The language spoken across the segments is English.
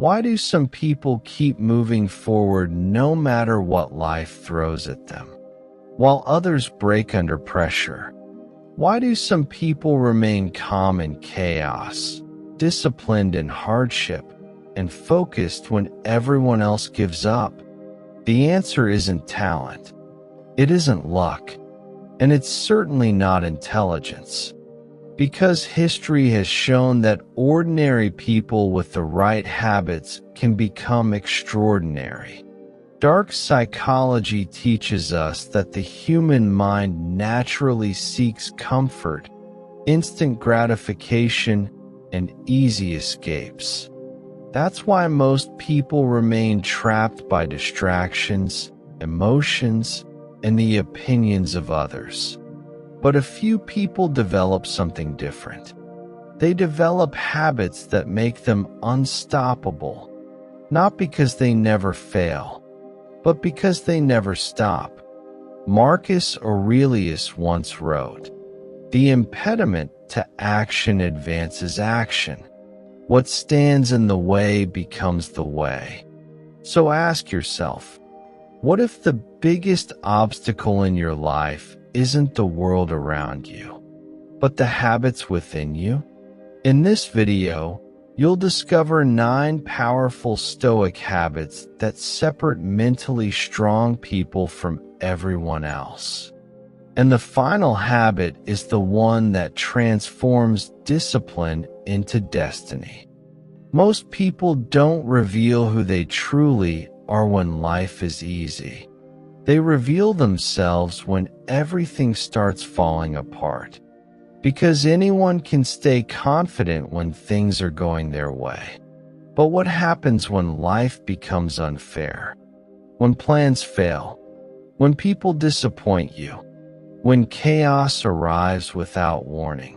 Why do some people keep moving forward no matter what life throws at them, while others break under pressure? Why do some people remain calm in chaos, disciplined in hardship, and focused when everyone else gives up? The answer isn't talent. It isn't luck. And it's certainly not intelligence. Because history has shown that ordinary people with the right habits can become extraordinary. Dark psychology teaches us that the human mind naturally seeks comfort, instant gratification, and easy escapes. That's why most people remain trapped by distractions, emotions, and the opinions of others. But a few people develop something different. They develop habits that make them unstoppable, not because they never fail, but because they never stop. Marcus Aurelius once wrote, "The impediment to action advances action. What stands in the way becomes the way." So ask yourself, what if the biggest obstacle in your life isn't the world around you, but the habits within you? In this video, you'll discover 9 powerful Stoic habits that separate mentally strong people from everyone else. And the final habit is the one that transforms discipline into destiny. Most people don't reveal who they truly are when life is easy. They reveal themselves when everything starts falling apart. Because anyone can stay confident when things are going their way. But what happens when life becomes unfair? When plans fail? When people disappoint you? When chaos arrives without warning?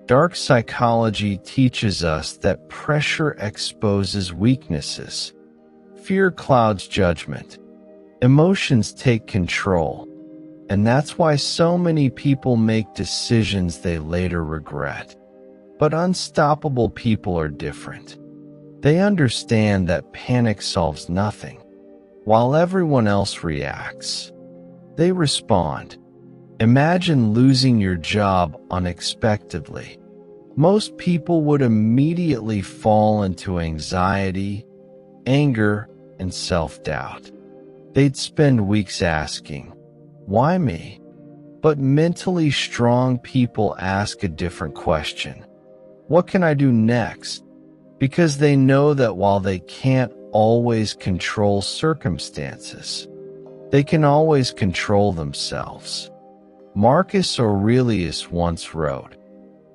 Dark psychology teaches us that pressure exposes weaknesses. Fear clouds judgment. Emotions take control, and that's why so many people make decisions they later regret. But unstoppable people are different. They understand that panic solves nothing, while everyone else reacts. They respond. Imagine losing your job unexpectedly. Most people would immediately fall into anxiety, anger, and self-doubt. They'd spend weeks asking, "Why me?" But mentally strong people ask a different question. What can I do next? Because they know that while they can't always control circumstances, they can always control themselves. Marcus Aurelius once wrote,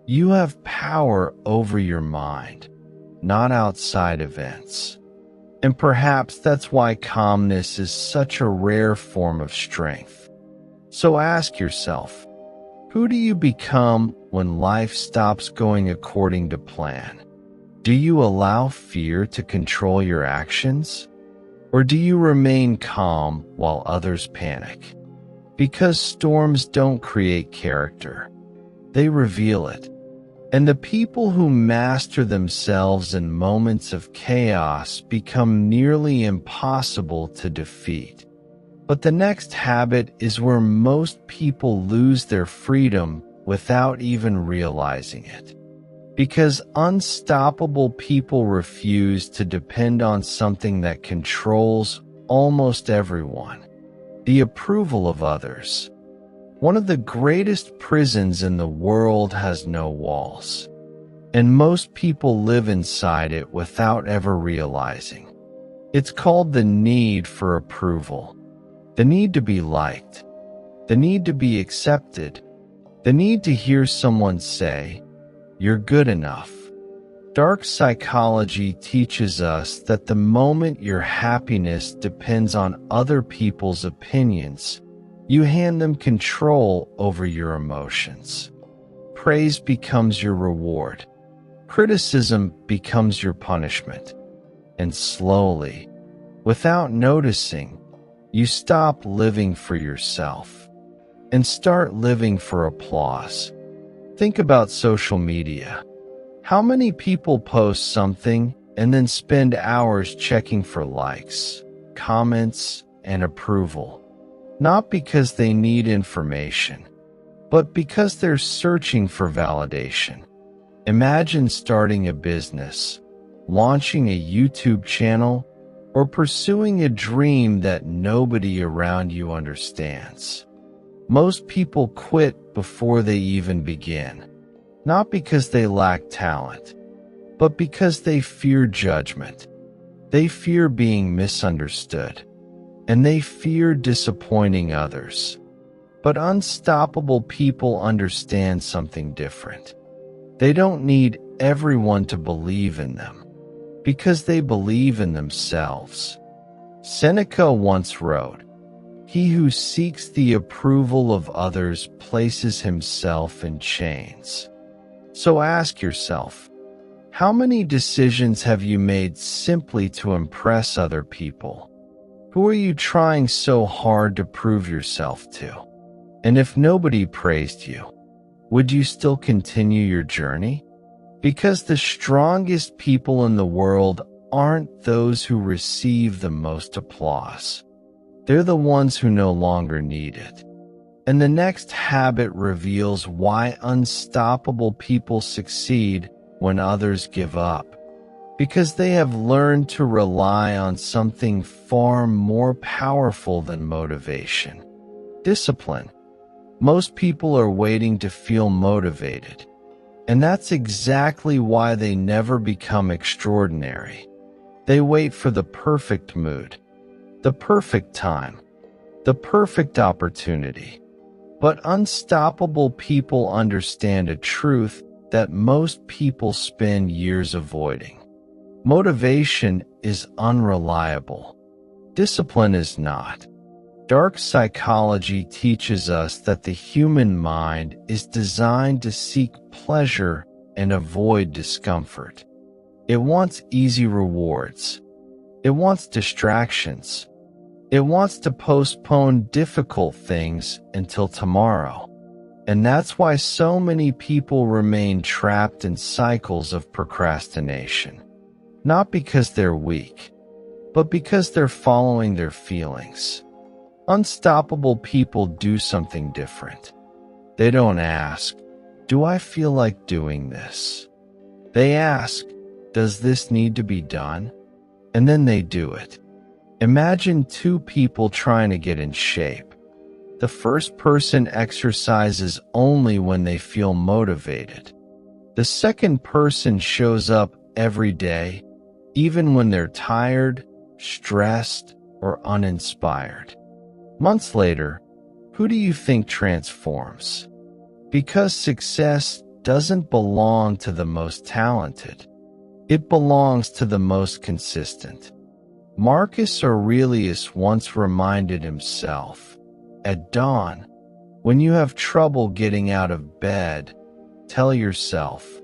"You have power over your mind, not outside events." And perhaps that's why calmness is such a rare form of strength. So ask yourself, who do you become when life stops going according to plan? Do you allow fear to control your actions? Or do you remain calm while others panic? Because storms don't create character, they reveal it. And the people who master themselves in moments of chaos become nearly impossible to defeat. But the next habit is where most people lose their freedom without even realizing it. Because unstoppable people refuse to depend on something that controls almost everyone: the approval of others. One of the greatest prisons in the world has no walls, and most people live inside it without ever realizing. It's called the need for approval, the need to be liked, the need to be accepted, the need to hear someone say, "You're good enough." Dark psychology teaches us that the moment your happiness depends on other people's opinions, you hand them control over your emotions. Praise becomes your reward. Criticism becomes your punishment. And slowly, without noticing, you stop living for yourself and start living for applause. Think about social media. How many people post something and then spend hours checking for likes, comments, and approval, not because they need information, but because they're searching for validation. Imagine starting a business, launching a YouTube channel, or pursuing a dream that nobody around you understands. Most people quit before they even begin, not because they lack talent, but because they fear judgment. They fear being misunderstood, and they fear disappointing others. But unstoppable people understand something different. They don't need everyone to believe in them, because they believe in themselves. Seneca once wrote, "He who seeks the approval of others places himself in chains." So ask yourself, how many decisions have you made simply to impress other people? Who are you trying so hard to prove yourself to? And if nobody praised you, would you still continue your journey? Because the strongest people in the world aren't those who receive the most applause. They're the ones who no longer need it. And the next habit reveals why unstoppable people succeed when others give up. Because they have learned to rely on something far more powerful than motivation: discipline. Most people are waiting to feel motivated, and that's exactly why they never become extraordinary. They wait for the perfect mood, the perfect time, the perfect opportunity. But unstoppable people understand a truth that most people spend years avoiding. Motivation is unreliable. Discipline is not. Dark psychology teaches us that the human mind is designed to seek pleasure and avoid discomfort. It wants easy rewards. It wants distractions. It wants to postpone difficult things until tomorrow. And that's why so many people remain trapped in cycles of procrastination. Not because they're weak, but because they're following their feelings. Unstoppable people do something different. They don't ask, "Do I feel like doing this?" They ask, "Does this need to be done?" And then they do it. Imagine two people trying to get in shape. The first person exercises only when they feel motivated. The second person shows up every day, even when they're tired, stressed, or uninspired. Months later, who do you think transforms? Because success doesn't belong to the most talented. It belongs to the most consistent. Marcus Aurelius once reminded himself, "At dawn, when you have trouble getting out of bed, tell yourself,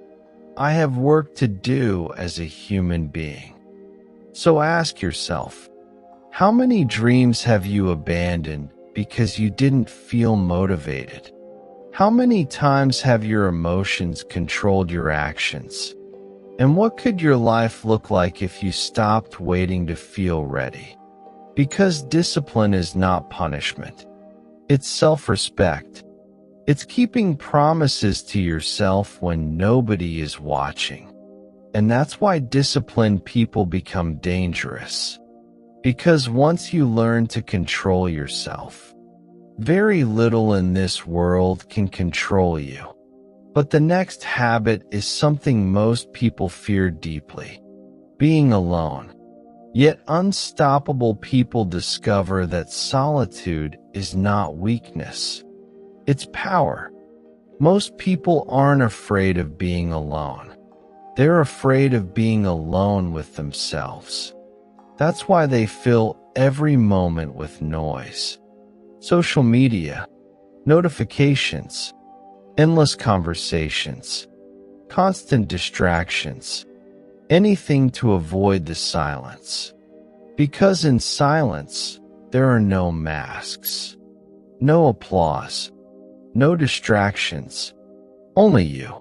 'I have work to do as a human being.'" So ask yourself, how many dreams have you abandoned because you didn't feel motivated? How many times have your emotions controlled your actions? And what could your life look like if you stopped waiting to feel ready? Because discipline is not punishment. It's self-respect. It's keeping promises to yourself when nobody is watching. And that's why disciplined people become dangerous. Because once you learn to control yourself, very little in this world can control you. But the next habit is something most people fear deeply: being alone. Yet unstoppable people discover that solitude is not weakness. It's power. Most people aren't afraid of being alone. They're afraid of being alone with themselves. That's why they fill every moment with noise. Social media, notifications, endless conversations, constant distractions, anything to avoid the silence. Because in silence, there are no masks, no applause, no distractions, only you.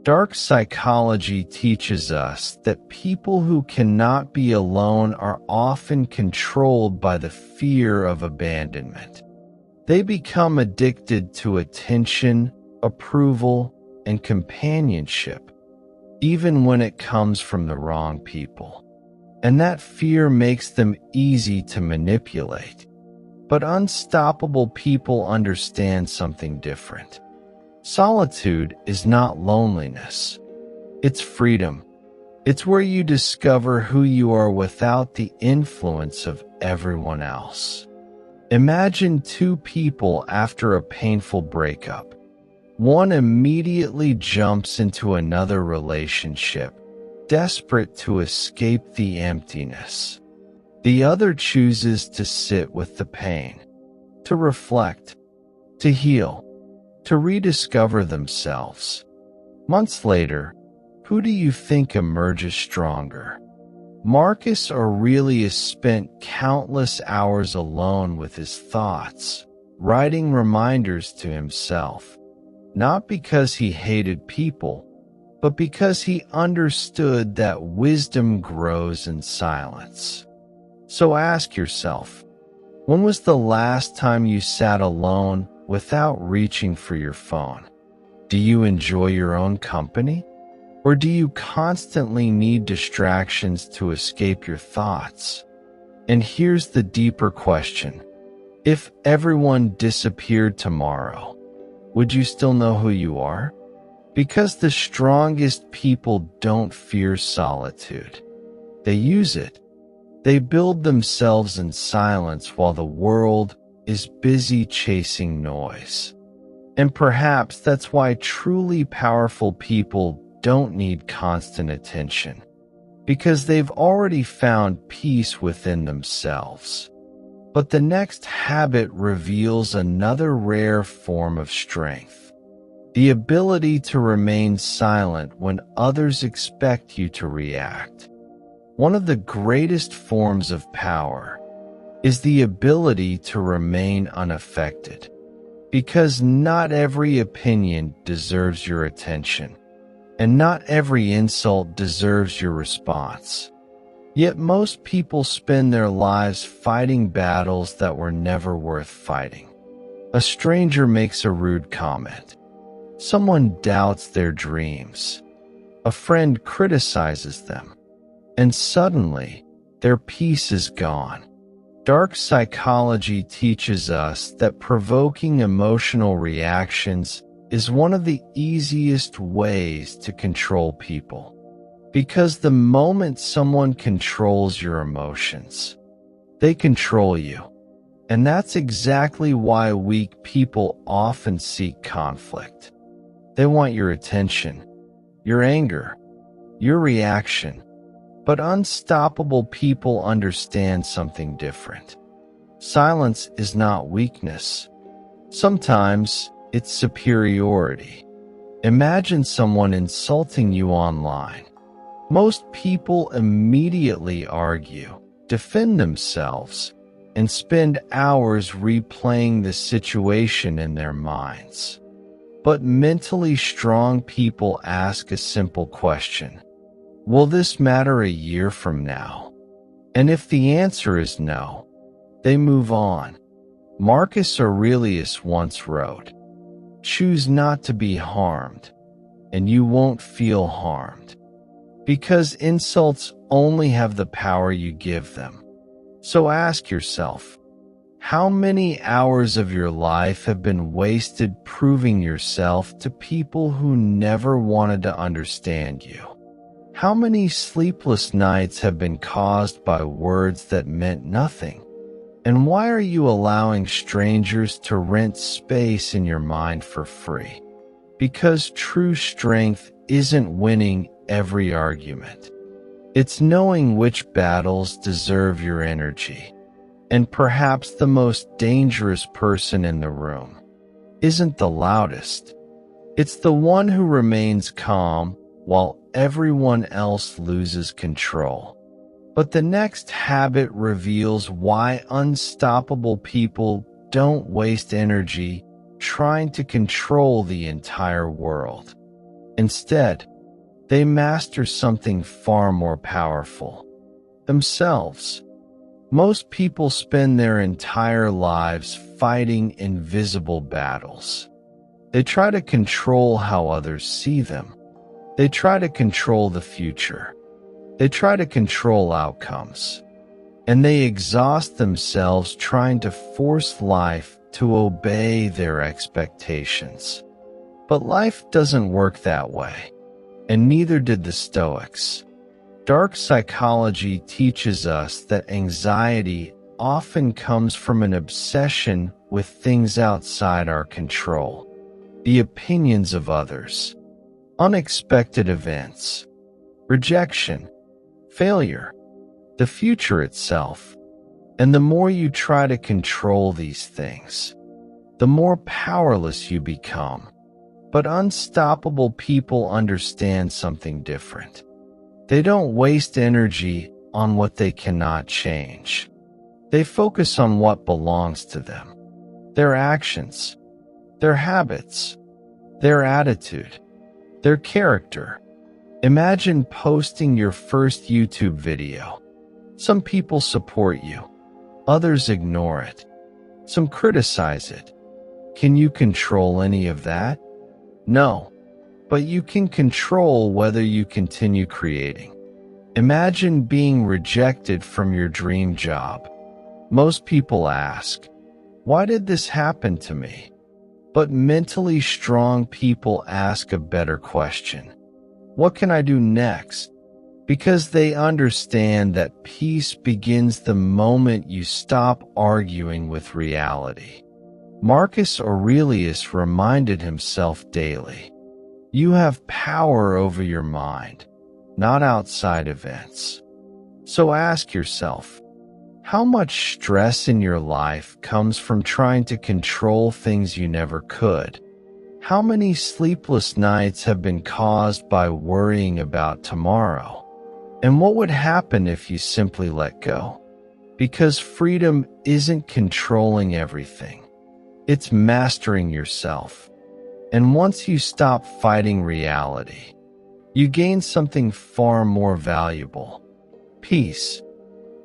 Dark psychology teaches us that people who cannot be alone are often controlled by the fear of abandonment. They become addicted to attention, approval, and companionship, even when it comes from the wrong people. And that fear makes them easy to manipulate. But unstoppable people understand something different. Solitude is not loneliness. It's freedom. It's where you discover who you are without the influence of everyone else. Imagine two people after a painful breakup. One immediately jumps into another relationship, desperate to escape the emptiness. The other chooses to sit with the pain, to reflect, to heal, to rediscover themselves. Months later, who do you think emerges stronger? Marcus Aurelius spent countless hours alone with his thoughts, writing reminders to himself, not because he hated people, but because he understood that wisdom grows in silence. So ask yourself, when was the last time you sat alone without reaching for your phone? Do you enjoy your own company? Or do you constantly need distractions to escape your thoughts? And here's the deeper question. If everyone disappeared tomorrow, would you still know who you are? Because the strongest people don't fear solitude. They use it. They build themselves in silence while the world is busy chasing noise. And perhaps that's why truly powerful people don't need constant attention, because they've already found peace within themselves. But the next habit reveals another rare form of strength: the ability to remain silent when others expect you to react. One of the greatest forms of power is the ability to remain unaffected, because not every opinion deserves your attention, and not every insult deserves your response. Yet most people spend their lives fighting battles that were never worth fighting. A stranger makes a rude comment. Someone doubts their dreams. A friend criticizes them. And suddenly, their peace is gone. Dark psychology teaches us that provoking emotional reactions is one of the easiest ways to control people. Because the moment someone controls your emotions, they control you. And that's exactly why weak people often seek conflict. They want your attention, your anger, your reaction. But unstoppable people understand something different. Silence is not weakness. Sometimes it's superiority. Imagine someone insulting you online. Most people immediately argue, defend themselves, and spend hours replaying the situation in their minds. But mentally strong people ask a simple question. Will this matter a year from now? And if the answer is no, they move on. Marcus Aurelius once wrote, "Choose not to be harmed, and you won't feel harmed." Because insults only have the power you give them. So ask yourself, how many hours of your life have been wasted proving yourself to people who never wanted to understand you? How many sleepless nights have been caused by words that meant nothing? And why are you allowing strangers to rent space in your mind for free? Because true strength isn't winning every argument. It's knowing which battles deserve your energy. And perhaps the most dangerous person in the room isn't the loudest. It's the one who remains calm while everyone else loses control. But the next habit reveals why unstoppable people don't waste energy trying to control the entire world. Instead, they master something far more powerful: themselves. Most people spend their entire lives fighting invisible battles. They try to control how others see them. They try to control the future. They try to control outcomes. And they exhaust themselves trying to force life to obey their expectations. But life doesn't work that way, and neither did the Stoics. Dark psychology teaches us that anxiety often comes from an obsession with things outside our control: the opinions of others, unexpected events, rejection, failure, the future itself. And the more you try to control these things, the more powerless you become. But unstoppable people understand something different. They don't waste energy on what they cannot change. They focus on what belongs to them: their actions, their habits, their attitude, their character. Imagine posting your first YouTube video. Some people support you. Others ignore it. Some criticize it. Can you control any of that? No. But you can control whether you continue creating. Imagine being rejected from your dream job. Most people ask, "Why did this happen to me?" But mentally strong people ask a better question: "What can I do next?" Because they understand that peace begins the moment you stop arguing with reality. Marcus Aurelius reminded himself daily, "You have power over your mind, not outside events." So ask yourself, how much stress in your life comes from trying to control things you never could? How many sleepless nights have been caused by worrying about tomorrow? And what would happen if you simply let go? Because freedom isn't controlling everything. It's mastering yourself. And once you stop fighting reality, you gain something far more valuable: peace.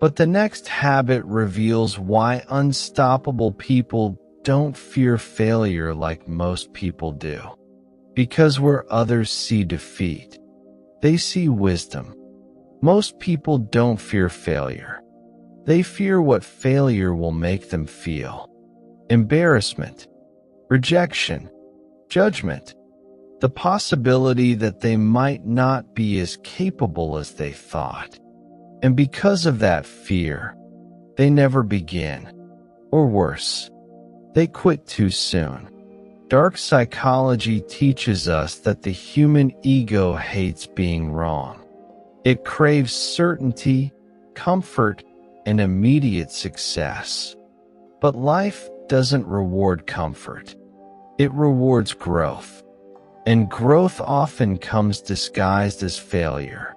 But the next habit reveals why unstoppable people don't fear failure like most people do. Because where others see defeat, they see wisdom. Most people don't fear failure. They fear what failure will make them feel: embarrassment, rejection, judgment, the possibility that they might not be as capable as they thought. And because of that fear, they never begin. Or worse, they quit too soon. Dark psychology teaches us that the human ego hates being wrong. It craves certainty, comfort, and immediate success. But life doesn't reward comfort. It rewards growth. And growth often comes disguised as failure.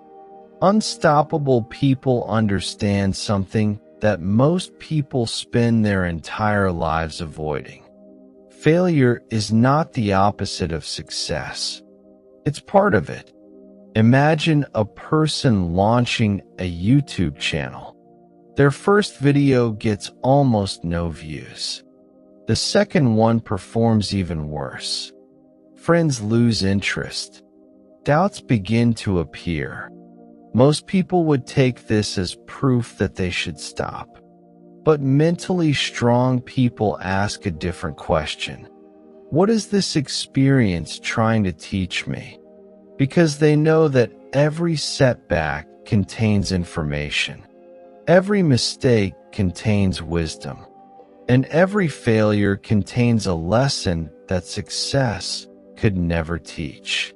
Unstoppable people understand something that most people spend their entire lives avoiding. Failure is not the opposite of success. It's part of it. Imagine a person launching a YouTube channel. Their first video gets almost no views. The second one performs even worse. Friends lose interest. Doubts begin to appear. Most people would take this as proof that they should stop. But mentally strong people ask a different question. What is this experience trying to teach me? Because they know that every setback contains information. Every mistake contains wisdom. And every failure contains a lesson that success could never teach.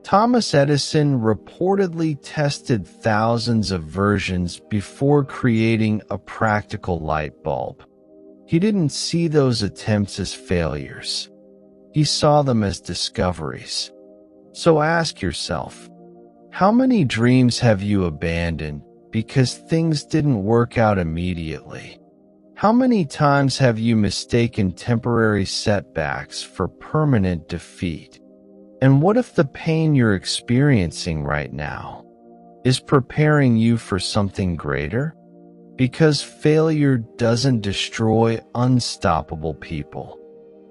Thomas Edison reportedly tested thousands of versions before creating a practical light bulb. He didn't see those attempts as failures. He saw them as discoveries. So ask yourself, how many dreams have you abandoned because things didn't work out immediately? How many times have you mistaken temporary setbacks for permanent defeat? And what if the pain you're experiencing right now is preparing you for something greater? Because failure doesn't destroy unstoppable people.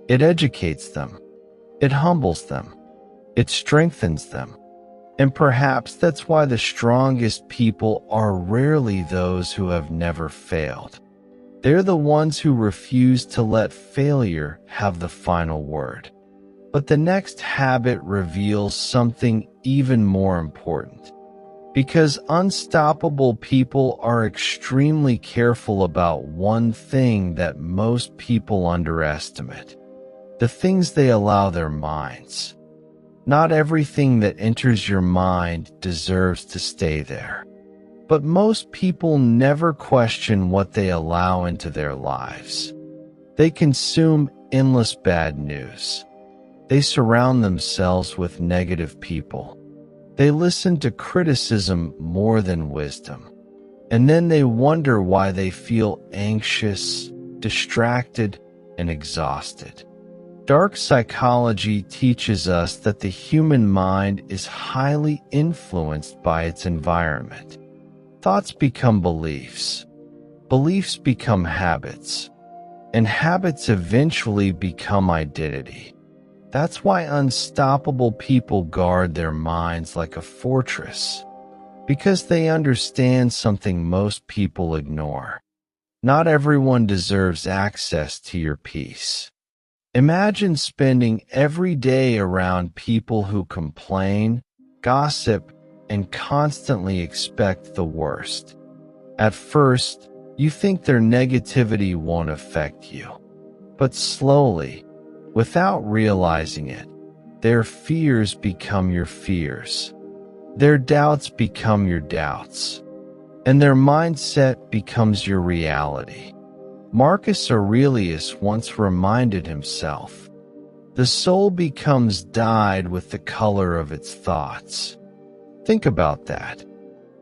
It educates them. It humbles them. It strengthens them. And perhaps that's why the strongest people are rarely those who have never failed. They're the ones who refuse to let failure have the final word. But the next habit reveals something even more important. Because unstoppable people are extremely careful about one thing that most people underestimate: the things they allow their minds. Not everything that enters your mind deserves to stay there. But most people never question what they allow into their lives. They consume endless bad news. They surround themselves with negative people. They listen to criticism more than wisdom. And then they wonder why they feel anxious, distracted, and exhausted. Dark psychology teaches us that the human mind is highly influenced by its environment. Thoughts become beliefs. Beliefs become habits. And habits eventually become identity. That's why unstoppable people guard their minds like a fortress. Because they understand something most people ignore. Not everyone deserves access to your peace. Imagine spending every day around people who complain, gossip, and constantly expect the worst. At first, you think their negativity won't affect you. But slowly, without realizing it, their fears become your fears. Their doubts become your doubts. And their mindset becomes your reality. Marcus Aurelius once reminded himself, "The soul becomes dyed with the color of its thoughts." Think about that.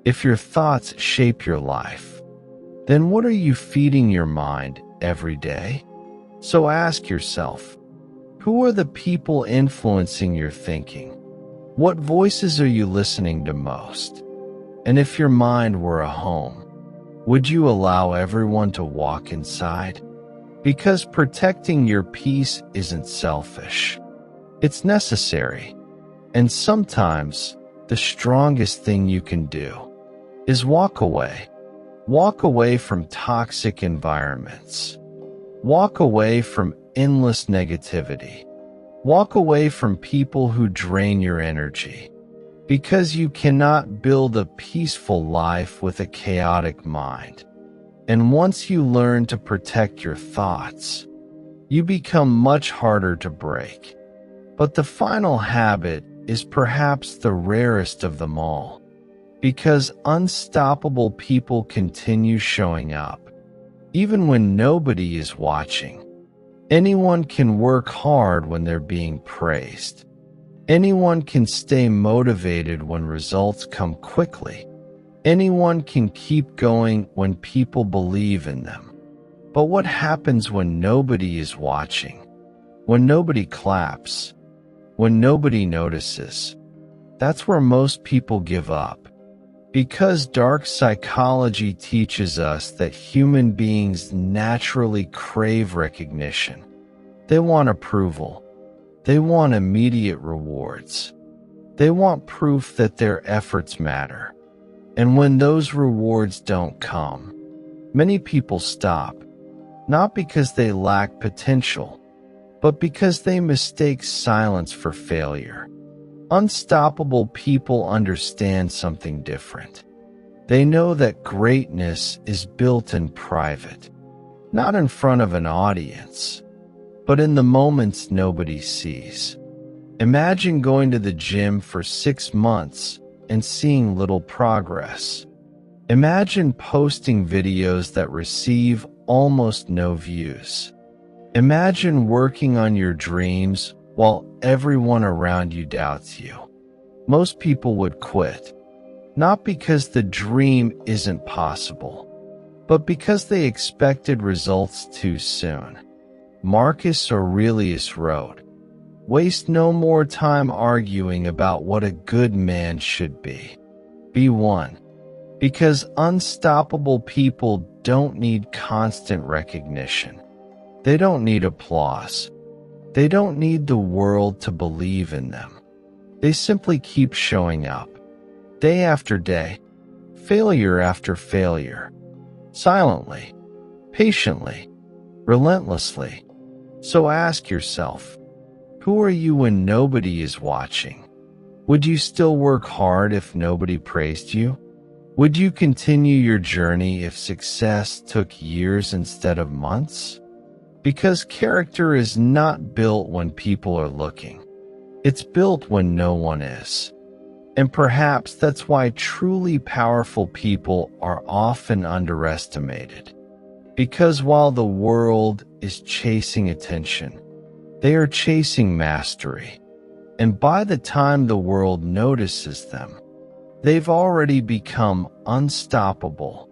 If your thoughts shape your life, then what are you feeding your mind every day? So ask yourself, who are the people influencing your thinking? What voices are you listening to most? And if your mind were a home, would you allow everyone to walk inside? Because protecting your peace isn't selfish. It's necessary. And sometimes, the strongest thing you can do is walk away. Walk away from toxic environments. Walk away from endless negativity. Walk away from people who drain your energy. Because you cannot build a peaceful life with a chaotic mind. And once you learn to protect your thoughts, you become much harder to break. But the final habit is perhaps the rarest of them all. Because unstoppable people continue showing up, even when nobody is watching. Anyone can work hard when they're being praised. Anyone can stay motivated when results come quickly. Anyone can keep going when people believe in them. But what happens when nobody is watching? When nobody claps? When nobody notices? That's where most people give up. Because dark psychology teaches us that human beings naturally crave recognition. They want approval. They want immediate rewards. They want proof that their efforts matter. And when those rewards don't come, many people stop, not because they lack potential, but because they mistake silence for failure. Unstoppable people understand something different. They know that greatness is built in private, not in front of an audience, but in the moments nobody sees. Imagine going to the gym for 6 months and seeing little progress. Imagine posting videos that receive almost no views. Imagine working on your dreams while everyone around you doubts you. Most people would quit, not because the dream isn't possible, but because they expected results too soon. Marcus Aurelius wrote, Waste no more time arguing about what a good man should be. Be one. Because unstoppable people don't need constant recognition. They don't need applause. They don't need the world to believe in them. They simply keep showing up, day after day, failure after failure, silently, patiently, relentlessly. So ask yourself, who are you when nobody is watching? Would you still work hard if nobody praised you? Would you continue your journey if success took years instead of months? Because character is not built when people are looking. It's built when no one is. And perhaps that's why truly powerful people are often underestimated. Because while the world is chasing attention, they are chasing mastery. And by the time the world notices them, they've already become unstoppable,